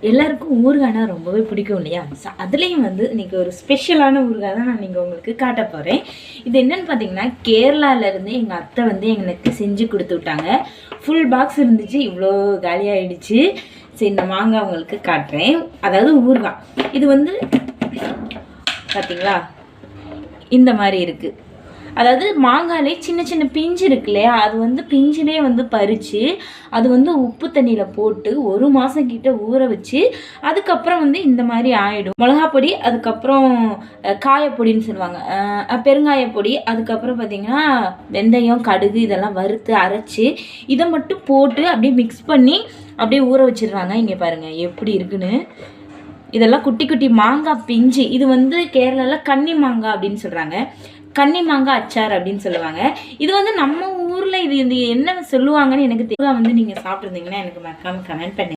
எல்லாருக்கும் ஊறுகாய்னா ரொம்பவே பிடிக்கும் இல்லையா? அதுலேயும் வந்து இன்றைக்கி ஒரு ஸ்பெஷலான ஊறுகாய் தான் நான் உங்களுக்கு காட்ட போகிறேன். இது என்னென்னு பார்த்தீங்கன்னா, கேரளாவிலேருந்து எங்கள் அத்தை வந்து எனக்கு செஞ்சு கொடுத்து விட்டாங்க. ஃபுல் பாக்ஸ் இருந்துச்சு, இவ்வளோ காலியாகிடுச்சு. சரி, இந்த மாங்காய் உங்களுக்கு காட்டுறேன். அதாவது ஊறுகாய் இது வந்து பார்த்தீங்களா இந்த மாதிரி இருக்குது. அதாவது மாங்காயிலே சின்ன சின்ன பிஞ்சு இருக்கு இல்லையா, அது வந்து பிஞ்சிலே வந்து பறித்து அது வந்து உப்பு தண்ணியில் போட்டு 1 மாதம் கிட்ட ஊற வச்சு அதுக்கப்புறம் வந்து இந்த மாதிரி ஆகிடும். மிளகாப்பொடி, அதுக்கப்புறம் காயப்பொடின்னு சொல்லுவாங்க, பெருங்காயப்பொடி, அதுக்கப்புறம் பார்த்திங்கன்னா வெந்தயம், கடுகு இதெல்லாம் வறுத்து அரைச்சி இதை மட்டும் போட்டு அப்படியே மிக்ஸ் பண்ணி அப்படியே ஊற வச்சிடுறாங்க. இங்கே பாருங்கள் எப்படி இருக்குன்னு. இதெல்லாம் குட்டி குட்டி மாங்காய் பிஞ்சு. இது வந்து கேரளாவில் கன்னி மாங்காய் அப்படின்னு சொல்கிறாங்க. கன்னி மாங்காய் அச்சார் அப்படின்னு சொல்லுவாங்க. இது வந்து நம்ம ஊரில் இது என்ன சொல்லுவாங்கன்னு எனக்கு தெரியல. வந்து நீங்கள் சாப்பிட்ருந்தீங்கன்னா எனக்கு மறக்காமல் கமெண்ட் பண்ணுங்க.